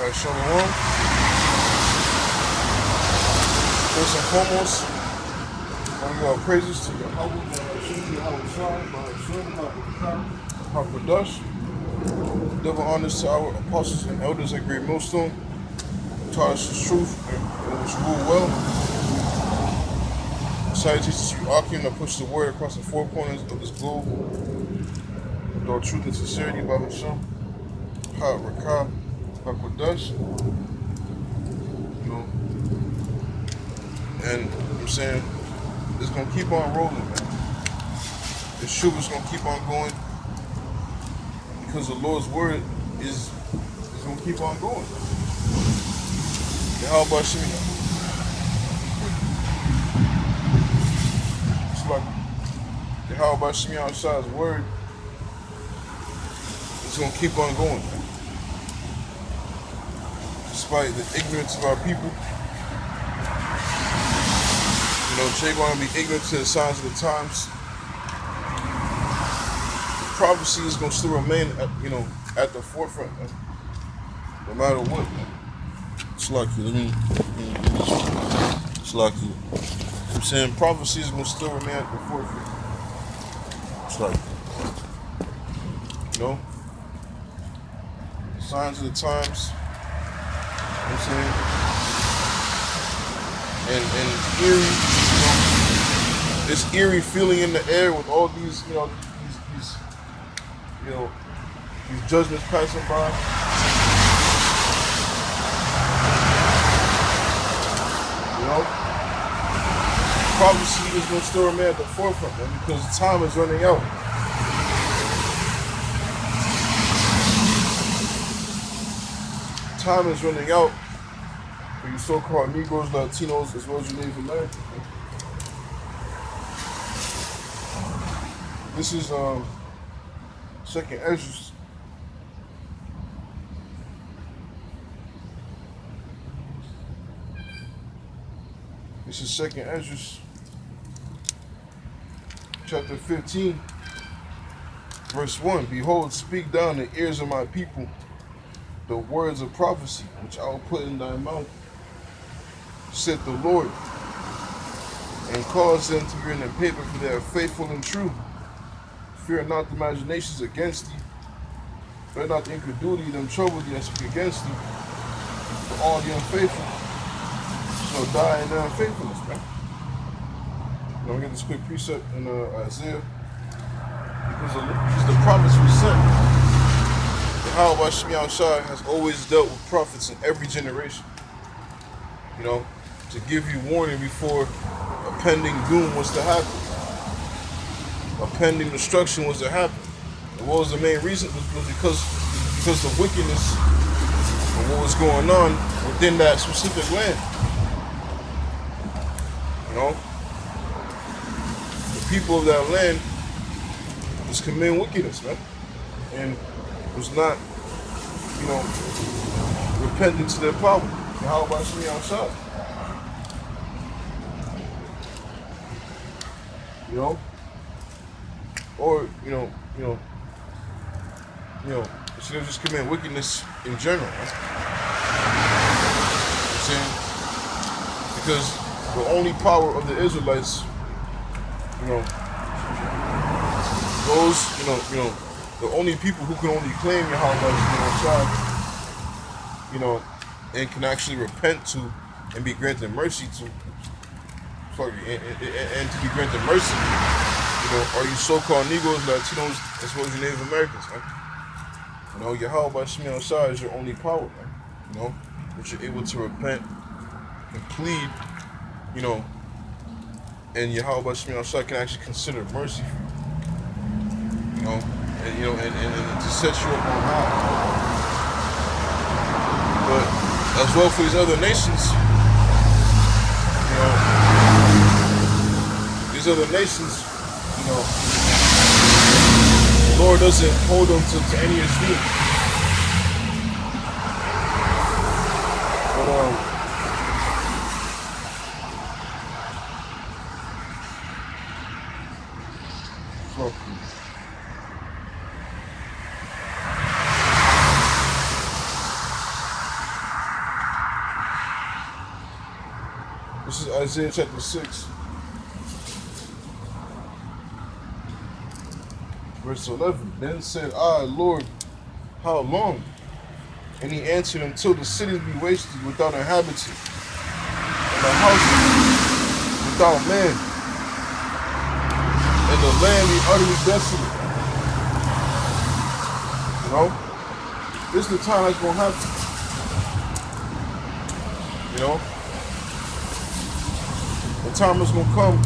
Alright, Shalom. First and foremost, I give our praises to Yahweh, Hakadosh. Double honors to our apostles and elders at Great Millstone, who taught us His truth and which rule well. Salutations to you, Akim, that push the word across the four corners of this globe with all truth and sincerity by Hashem. Rakah, Hakadosh. And I'm saying it's gonna keep on rolling, man. The truth is gonna keep on going because the Lord's word is gonna keep on going. How about Shemina? It's like the how about Shemina outside's word is gonna keep on going, man. Despite the ignorance of our people. Jay gonna be ignorant to the signs of the times. Prophecy is gonna still remain at the forefront, man. No matter what, man. It's like you. It's like you. I'm saying prophecy is gonna still remain at the forefront. It's like signs of the times. I'm saying, and eerie. This eerie feeling in the air with all these, these judgments passing by. Prophecy is gonna still remain at the forefront, man, because time is running out. Time is running out for you so-called Negroes, Latinos, as well as your Native Americans. Man. This is second Esdras. This is second Esdras, chapter 15, verse 1. Behold, speak down the ears of my people the words of prophecy, which I will put in thy mouth, said the Lord, and cause them to be written in paper, for they are faithful and true. Fear not the imaginations against thee. Fear not the incredulity of them trouble thee that speak against thee. For all the unfaithful shall die in their unfaithfulness, man. Now we get this quick precept in Isaiah. Because the prophets were sent. The Yahweh Shemi Shai has always dealt with prophets in every generation. To give you warning before a pending doom was to happen. A pending destruction was to happen. And what was the main reason? Was because the wickedness and what was going on within that specific land. The people of that land was committing wickedness, man. And was not, repenting to their power. And how about Shemi outside? Or, instead of just committing wickedness in general. Right? I'm saying? Because the only power of the Israelites, the only people who can only claim Yahweh, and can actually repent to and be granted mercy to, and to be granted mercy, are you so-called Negroes, Latinos, as well as your Native Americans, man. Yahweh Shemi Shai is your only power, man. That you're able to repent and plead, and Yahweh Shemi Shai can actually consider mercy for you, and to set you up on high. But as well for these other nations, the Lord doesn't hold them to any esteem. But This is Isaiah chapter 6, verse 11. Then said I, Lord, how long? And he answered, until the cities be wasted without inhabitant, and the houses without man, and the land be utterly desolate. You know? This is the time that's going to happen. You know? The time is going to come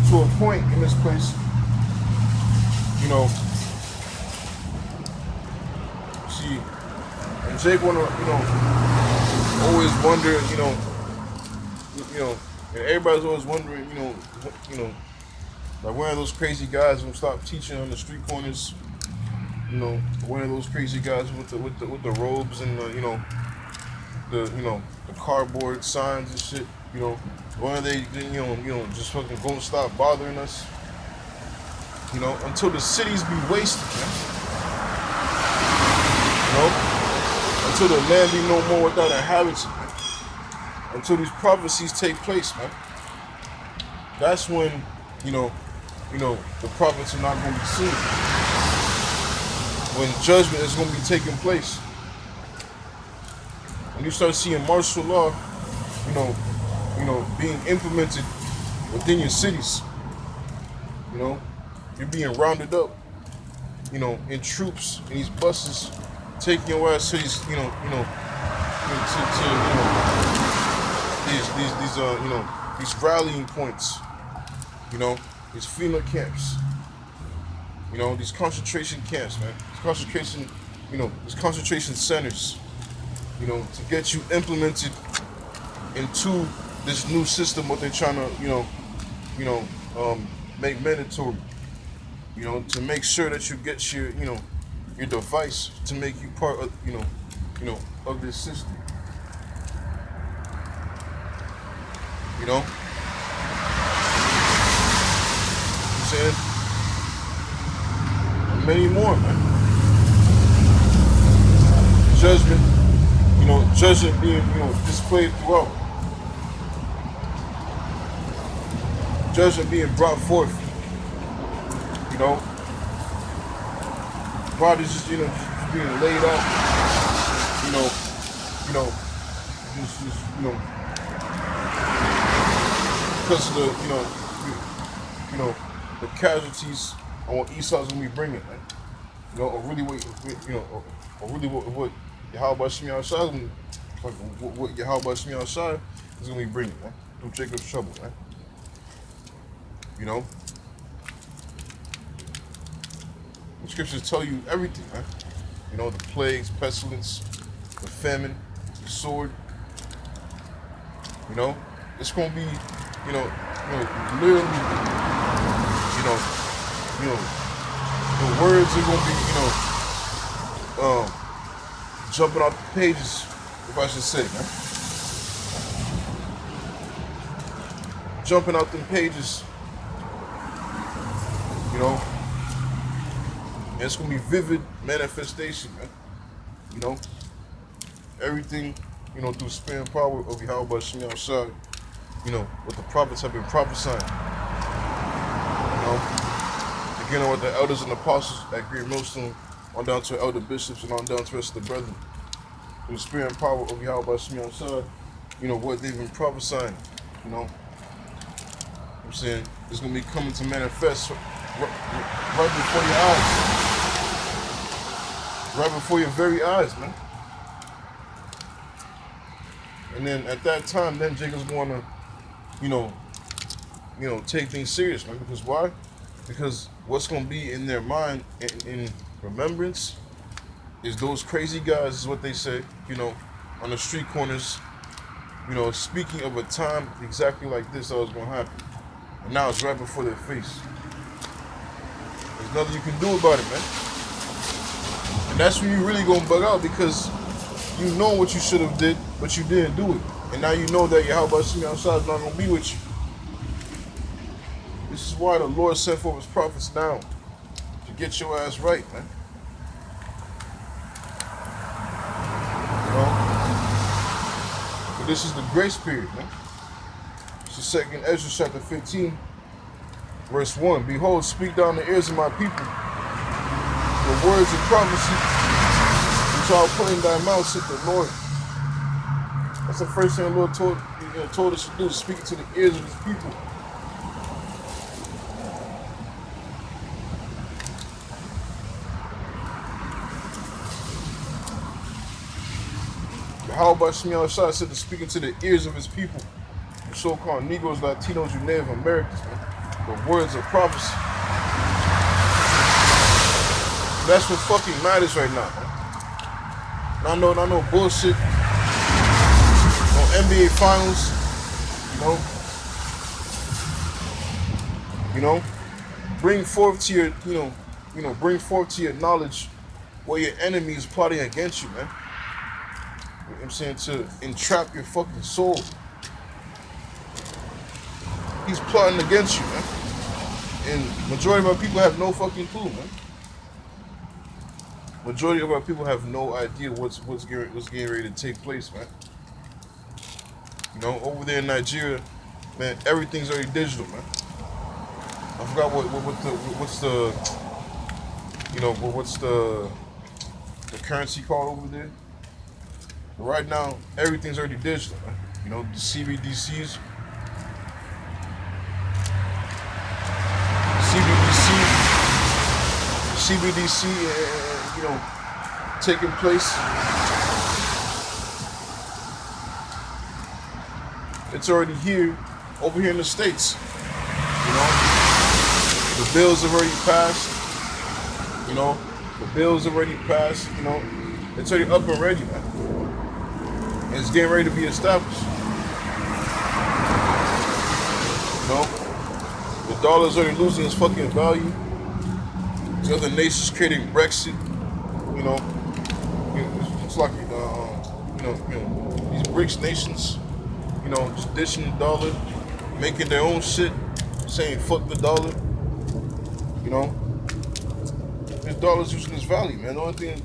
to a point in this place, you know, see, and Jake wanna, you know, always wonder, and everybody's always wondering, like one of those crazy guys who stop teaching on the street corners, you know, one of those crazy guys with the robes and the cardboard signs and shit, you know, when are they, just fucking gonna stop bothering us, you know, until the cities be wasted, man. You know, until the land be no more without inhabitants, man. Until these prophecies take place, man. That's when, the prophets are not going to be seen. When judgment is going to be taking place. When you start seeing martial law, being implemented within your cities, you're being rounded up, in troops, in these buses, taking your ass to these, these rallying points, these FEMA camps, these concentration camps, man, these concentration centers, to get you implemented into this new system, what they're trying to, make mandatory, to make sure that you get your device to make you part of, of this system. You know? I'm saying? And many more, man. Judgment being, displayed throughout. Judgment being brought forth. Bodies just, just being laid out. Because of the, the casualties on what Esau's gonna be bringing, man. Or really what Yahweh Shemi Shai, what Yahweh Shemi Shai is gonna be bringing, man. Through Jacob's trouble, man. The scriptures tell you everything, man. The plagues, pestilence, the famine, the sword. It's gonna be, literally, the words are gonna be, jumping off the pages, if I should say, man. Jumping out them pages, and it's gonna be vivid manifestation, man. Everything, through spirit and power of Yahweh Shemi Shai, what the prophets have been prophesying. Beginning with the elders and apostles at Great Millstone, on down to elder bishops and on down to the rest of the brethren. Through the spirit and power of Yahweh Shemi Shai, what they've been prophesying, I'm saying it's gonna be coming to manifest right before your eyes. Right before your very eyes, man. And then at that time, then Jacob's going to, take things serious, man. Because why? Because what's going to be in their mind in remembrance is those crazy guys, is what they say, on the street corners, speaking of a time exactly like this that was going to happen. And now it's right before their face. There's nothing you can do about it, man. And that's when you really gonna bug out, because you know what you should have did, but you didn't do it. And now you know that Yahweh Shemi Shai is not gonna be with you. This is why the Lord sent forth his prophets now, to get your ass right, man. But this is the grace period, man. So second Ezra chapter 15, verse 1. Behold, speak down the ears of my people the words of prophecy which I will put in thy mouth, said the Lord. That's the first thing the Lord told us to do, speak to the ears of his people. How about Shemiel Shah said to speak into the ears of his people, the so-called Negroes, Latinos, you Native Americans, man. The words of prophecy. That's what fucking matters right now, man. Not no bullshit. No NBA finals. Bring forth to your, bring forth to your knowledge what your enemy is plotting against you, man. You know what I'm saying? To entrap your fucking soul. He's plotting against you, man. And majority of our people have no fucking clue, man. Majority of our people have no idea what's getting ready to take place, man. Over there in Nigeria, man, everything's already digital, man. I forgot what's the currency called over there. But right now, everything's already digital, man. The CBDCs, taking place. It's already here, over here in the States. The bills have already passed. It's already up and ready, man. And it's getting ready to be established. The dollar's already losing its fucking value. The other nations creating Brexit. It's like these BRICS nations, just dishing the dollar, making their own shit, saying fuck the dollar. This dollar's losing its value, man. The only thing,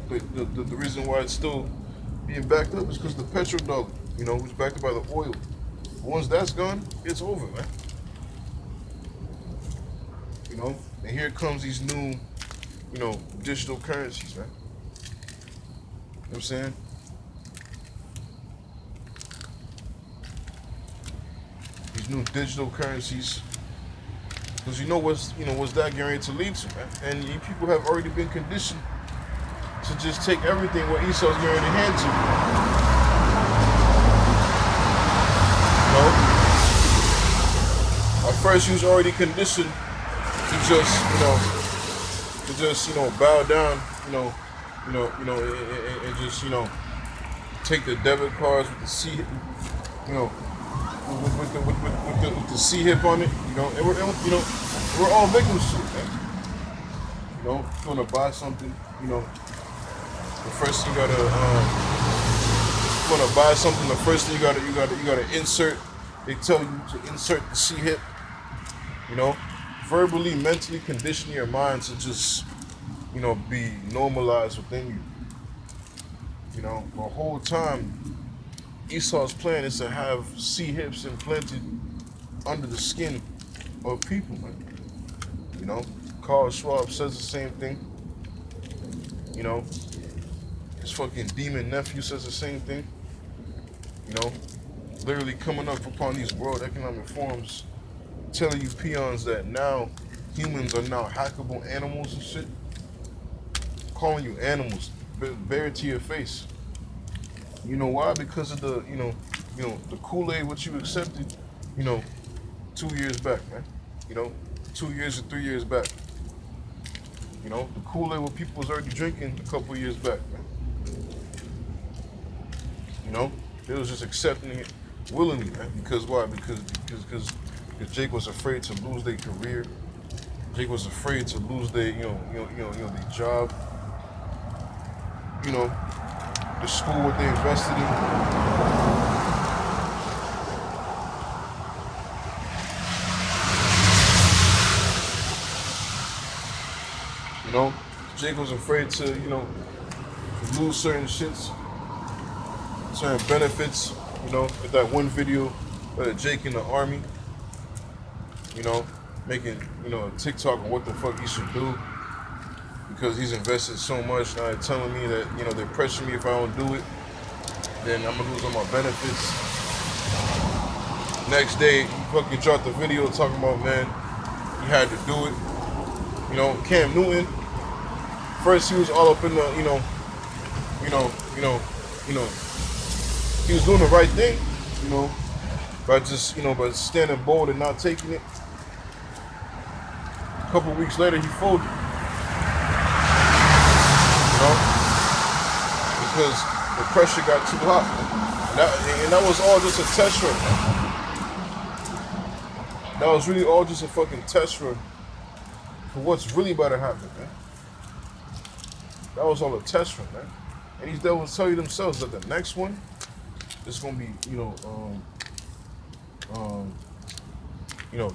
the reason why it's still being backed up is because the petrodollar, was backed up by the oil. Once that's gone, it's over, man. And here comes these new, digital currencies, man. You know what I'm saying? These new digital currencies. Because what's that getting ready to lead to, man? And you people have already been conditioned to just take everything what Esau's getting ready to hand to you. At first, you was already conditioned to just bow down, and just take the debit cards with the C, with the C hip on it, and we're all victims to it, man. If you want to buy something, the first thing you gotta, if you want to buy something, the first thing you gotta insert. They tell you to insert the C hip. Verbally, mentally condition your mind to just, be normalized within you. The whole time, Esau's plan is to have C hips implanted under the skin of people, man. Carl Schwab says the same thing. His fucking demon nephew says the same thing. Literally coming up upon these World Economic Forums, telling you peons that now humans are now hackable animals and shit. Calling you animals, bare to your face. You know why? Because of the, the Kool-Aid what you accepted, 2 years back, man. 2 years or 3 years back. The Kool-Aid what people was already drinking a couple years back, man. They was just accepting it willingly, man. Because why? Because Jake was afraid to lose their career. Jake was afraid to lose their, their job. The school what they invested in. Jake was afraid to, to lose certain shits, certain benefits. With that one video Jake in the army, you know, making, a TikTok on what the fuck he should do because he's invested so much. Now they're telling me that, they're pressuring me if I don't do it, then I'm gonna lose all my benefits. Next day, he fucking dropped the video talking about, man, he had to do it. Cam Newton. First, he was all up in the, you know, he was doing the right thing, by just, by standing bold and not taking it. A couple weeks later, he folded, because the pressure got too hot. And that was all just a test run. That was really all just a fucking test run for what's really about to happen, man. That was all a test run, man. And these devils tell you themselves that the next one is gonna be,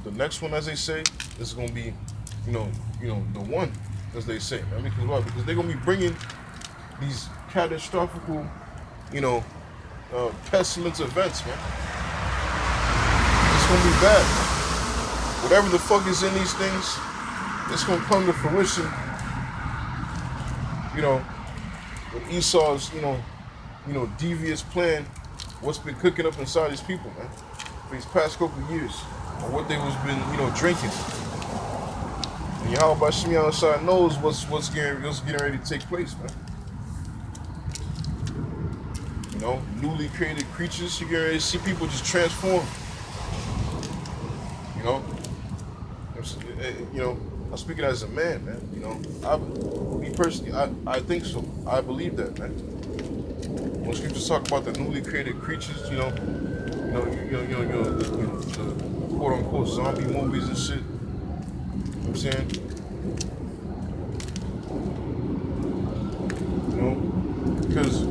the next one, as they say, is gonna be, the one, as they say, man. Because why? Because they're gonna be bringing these catastrophic, pestilence events, man. It's gonna be bad. Whatever the fuck is in these things, it's gonna come to fruition. With Esau's, devious plan, what's been cooking up inside these people, man, for these past couple of years, or what they was been, drinking. And Yahweh Shemi outside knows what's getting ready to take place, man. Newly created creatures, you get ready to see people just transform. I'm speaking as a man, man. Me personally, I think so. I believe that, man. When scriptures talk about the newly created creatures, the quote unquote zombie movies and shit. You know what I'm saying? Because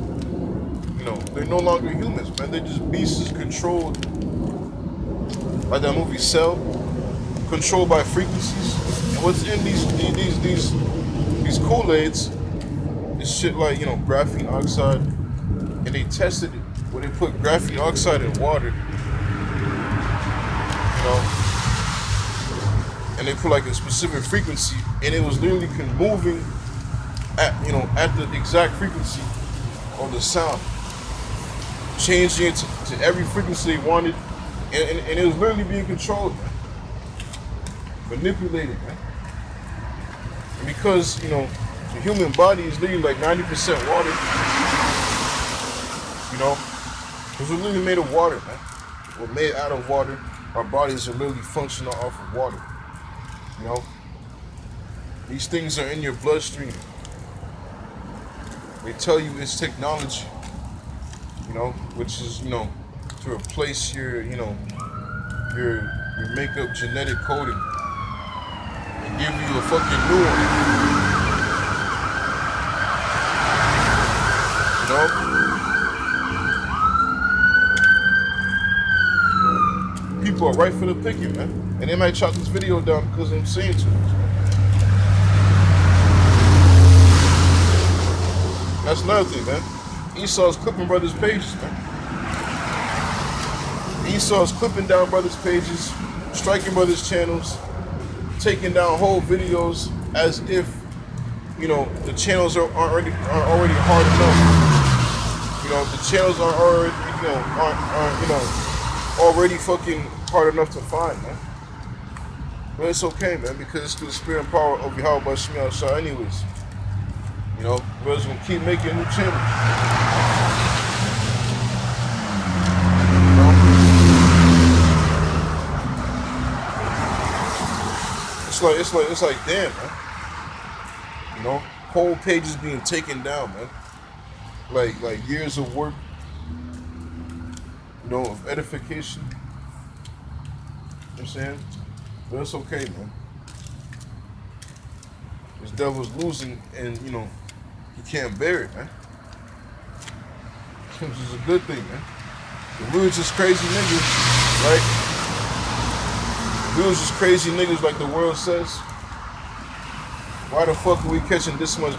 they're no longer humans, man. They're just beasts controlled by that movie Cell, controlled by frequencies. And what's in these Kool-Aids is shit like, graphene oxide. And they tested it where they put graphene oxide in water, and they put like a specific frequency, and it was literally moving at the exact frequency of the sound, changing it to every frequency they wanted, and it was literally being controlled, man. Manipulated, man. And because, the human body is literally like 90% water, because we're literally made of water, man. We're made out of water. Our bodies are literally functional off of water, These things are in your bloodstream. They tell you it's technology, which is, to replace your makeup genetic coding and give you a fucking new one, People are right for the picking, man. And they might chop this video down because I'm saying too much, man. That's another thing, man. Esau's clipping brothers' pages, man. Esau's clipping down brothers' pages, striking brothers' channels, taking down whole videos as if, the channels are already hard enough. The channels are already, already fucking hard enough to find, man. But it's okay, man, because it's through the spirit and power of Yahweh Shemi Shah anyways. Brothers gonna keep making new channels. It's like damn, man. Whole pages being taken down, man. Like years of work, of edification. You know what I'm saying? But it's okay, man. This devil's losing, and he can't bear it, man. Which is a good thing, man. If we was just crazy niggas, right? If we was just crazy niggas like the world says, why the fuck are we catching this much